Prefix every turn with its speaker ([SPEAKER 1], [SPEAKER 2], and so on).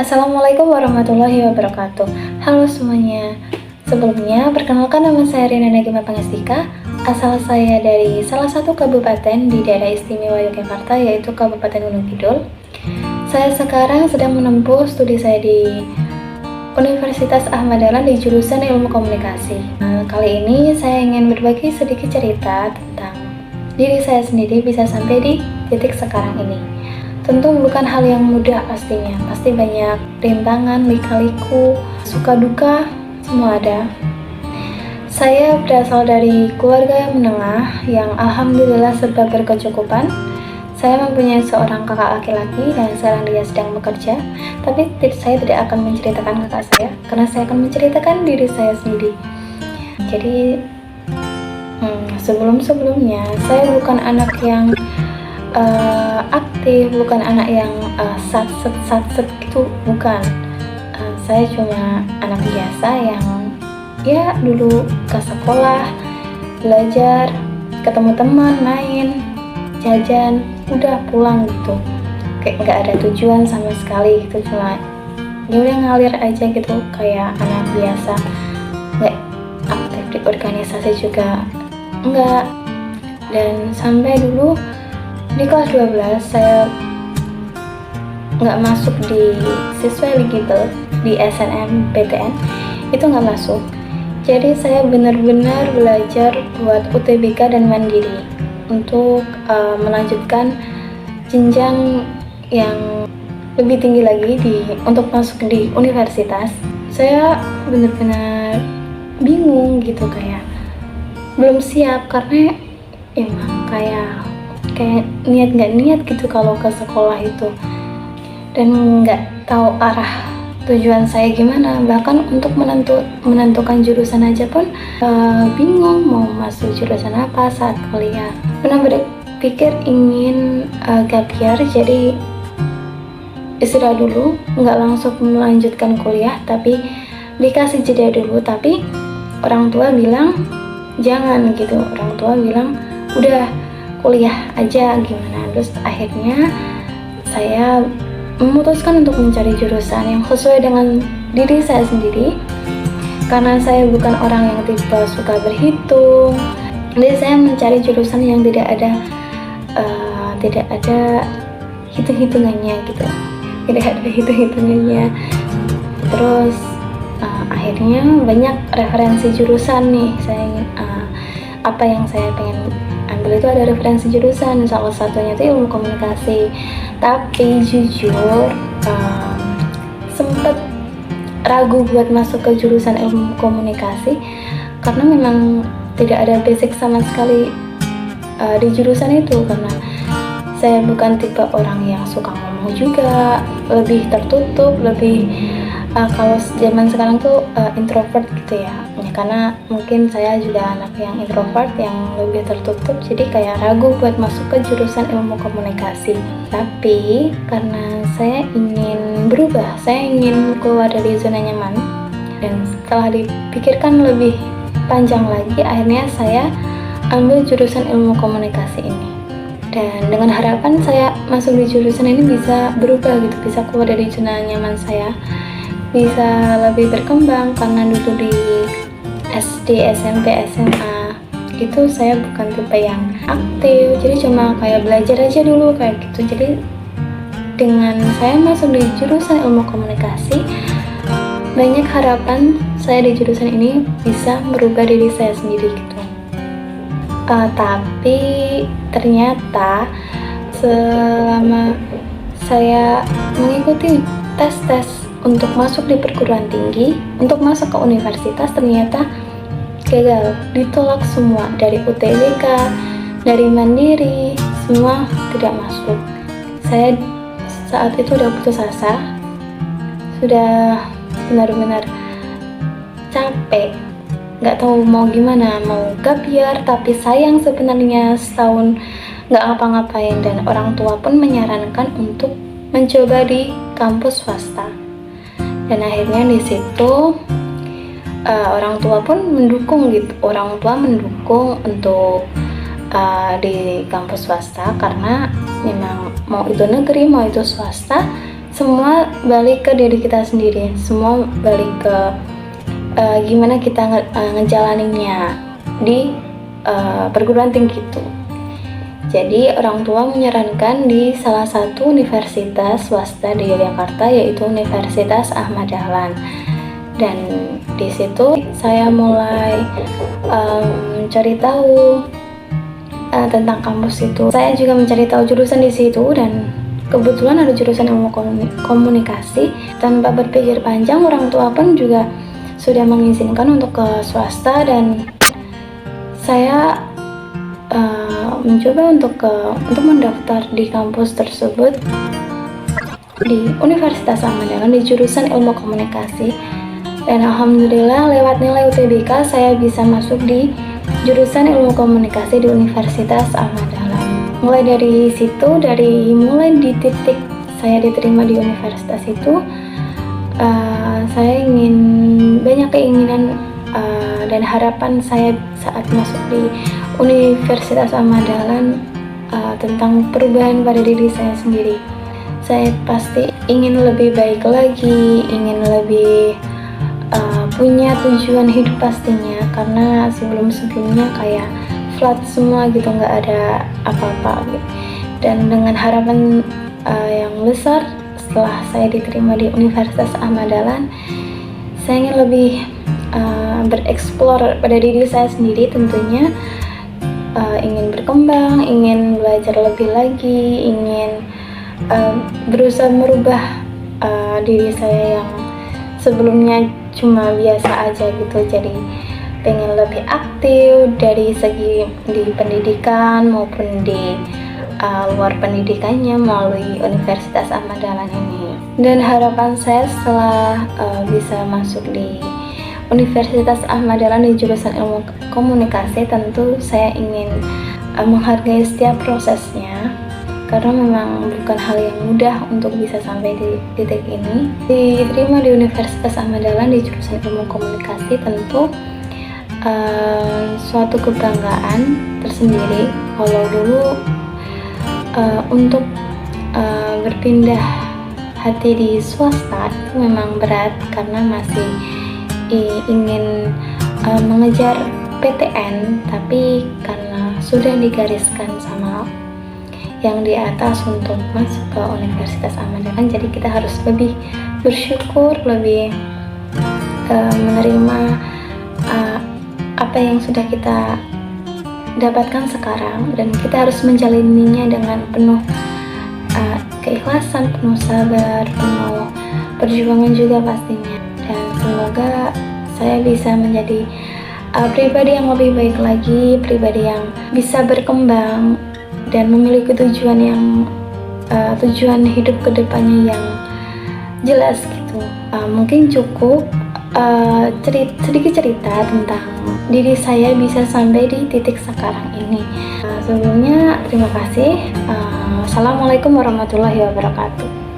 [SPEAKER 1] Assalamualaikum warahmatullahi wabarakatuh. Halo semuanya. Sebelumnya, perkenalkan nama saya Rina Nagima Pangestika. Asal saya dari salah satu kabupaten di daerah istimewa Yogyakarta, yaitu Kabupaten Gunung Kidul. Saya sekarang sedang menempuh studi saya di Universitas Ahmad Dahlan di jurusan Ilmu Komunikasi. Kali ini saya ingin berbagi sedikit cerita tentang diri saya sendiri bisa sampai di titik sekarang ini. Tentu bukan hal yang mudah pastinya, pasti banyak rintangan, lika-liku, suka duka, semua ada. Saya berasal dari keluarga yang menengah yang alhamdulillah serba berkecukupan. Saya mempunyai seorang kakak laki-laki dan sekarang dia sedang bekerja. Tapi saya tidak akan menceritakan kakak saya, karena saya akan menceritakan diri saya sendiri. Jadi sebelumnya saya bukan anak yang aktif, bukan anak yang satset gitu, bukan. Saya cuma anak biasa yang ya dulu ke sekolah, belajar, ketemu teman, main, jajan, udah pulang gitu. Kayak nggak ada tujuan sama sekali gitu, cuma ya udah ngalir aja gitu kayak anak biasa. Nggak aktif di organisasi juga enggak. Dan sampai dulu di kelas 12 saya nggak masuk di siswa eligible di SNMPTN, itu nggak masuk. Jadi saya benar-benar belajar buat UTBK dan mandiri untuk melanjutkan jenjang yang lebih tinggi lagi untuk masuk di universitas. Saya benar-benar bingung gitu, kayak belum siap karena emang kayak niat nggak niat gitu kalau ke sekolah itu, dan nggak tahu arah tujuan saya gimana. Bahkan untuk menentukan jurusan aja pun bingung mau masuk jurusan apa saat kuliah. Pernah berpikir ingin gap year, jadi istirahat dulu, nggak langsung melanjutkan kuliah, tapi dikasih jeda dulu. Tapi orang tua bilang jangan gitu, orang tua bilang udah kuliah aja gimana. Terus akhirnya saya memutuskan untuk mencari jurusan yang sesuai dengan diri saya sendiri, karena saya bukan orang yang tipe suka berhitung. Jadi saya mencari jurusan yang tidak ada hitung-hitungannya gitu, tidak ada hitung-hitungannya. Terus akhirnya banyak referensi jurusan nih. Saya ingin apa yang saya pengen ambil itu ada referensi jurusan, salah satunya itu ilmu komunikasi. Tapi jujur sempet ragu buat masuk ke jurusan ilmu komunikasi karena memang tidak ada basic sama sekali di jurusan itu, karena saya bukan tipe orang yang suka ngomong juga, lebih tertutup, lebih kalau zaman sekarang tuh introvert gitu ya, karena mungkin saya juga anak yang introvert yang lebih tertutup, jadi kayak ragu buat masuk ke jurusan ilmu komunikasi. Tapi karena saya ingin berubah, saya ingin keluar dari zona nyaman, dan setelah dipikirkan lebih panjang lagi, akhirnya saya ambil jurusan ilmu komunikasi ini. Dan dengan harapan saya masuk di jurusan ini bisa berubah gitu, bisa keluar dari zona nyaman saya, bisa lebih berkembang. Karena dulu di SD, SMP, SMA itu saya bukan tipe yang aktif, jadi cuma kayak belajar aja dulu kayak gitu. Jadi dengan saya masuk di jurusan ilmu komunikasi, banyak harapan saya di jurusan ini bisa merubah diri saya sendiri gitu. Tapi ternyata selama saya mengikuti tes-tes untuk masuk di perguruan tinggi, untuk masuk ke universitas, ternyata gagal, ditolak semua. Dari UTBK, dari mandiri, semua tidak masuk. Saya saat itu udah putus asa, sudah benar-benar capek, nggak tahu mau gimana, mau gap year, tapi sayang sebenarnya setahun nggak ngapa-ngapain. Dan orang tua pun menyarankan untuk mencoba di kampus swasta. Dan akhirnya di situ orang tua pun mendukung gitu. Orang tua mendukung untuk di kampus swasta, karena memang mau itu negeri mau itu swasta semua balik ke diri kita sendiri, semua balik ke gimana kita ngejalaninnya di perguruan tinggi itu. Jadi orang tua menyarankan di salah satu universitas swasta di Yogyakarta, yaitu Universitas Ahmad Dahlan. Dan di situ saya mulai mencari tahu tentang kampus itu. Saya juga mencari tahu jurusan di situ, dan kebetulan ada jurusan ilmu komunikasi. Tanpa berpikir panjang, orang tua pun juga sudah mengizinkan untuk ke swasta, dan saya mencoba untuk mendaftar di kampus tersebut di Universitas Ahmad Dahlan di jurusan ilmu komunikasi. Dan alhamdulillah lewat nilai UTBK saya bisa masuk di jurusan ilmu komunikasi di Universitas Ahmad Dahlan. Mulai dari situ, mulai di titik saya diterima di universitas itu, saya ingin banyak keinginan dan harapan saya saat masuk di Universitas Ahmad Dahlan tentang perubahan pada diri saya sendiri. Saya pasti ingin lebih baik lagi, ingin lebih punya tujuan hidup pastinya, karena sebelumnya kayak flat semua gitu, nggak ada apa-apa gitu. Dan dengan harapan yang besar setelah saya diterima di Universitas Ahmad Dahlan, saya ingin lebih bereksplor pada diri saya sendiri tentunya. Ingin berkembang, ingin belajar lebih lagi, ingin berusaha merubah diri saya yang sebelumnya cuma biasa aja gitu. Jadi pengen lebih aktif dari segi di pendidikan maupun di luar pendidikannya melalui Universitas Ahmad Dahlan ini. Dan harapan saya setelah bisa masuk di Universitas Ahmad Dahlan di jurusan ilmu komunikasi, tentu saya ingin menghargai setiap prosesnya, karena memang bukan hal yang mudah untuk bisa sampai di titik ini. Diterima di Universitas Ahmad Dahlan di jurusan ilmu komunikasi tentu suatu kebanggaan tersendiri. Kalau dulu untuk berpindah hati di swasta itu memang berat, karena masih ingin mengejar PTN, tapi karena sudah digariskan sama yang di atas untuk masuk ke Universitas Ahmad Dahlan, jadi kita harus lebih bersyukur, lebih menerima apa yang sudah kita dapatkan sekarang, dan kita harus menjalaninya dengan penuh keikhlasan, penuh sabar, penuh perjuangan juga pastinya. Dan semoga saya bisa menjadi pribadi yang lebih baik lagi, pribadi yang bisa berkembang dan memiliki tujuan hidup kedepannya yang jelas gitu. Mungkin cukup sedikit cerita tentang diri saya bisa sampai di titik sekarang ini. Sebelumnya terima kasih. Assalamualaikum warahmatullahi wabarakatuh.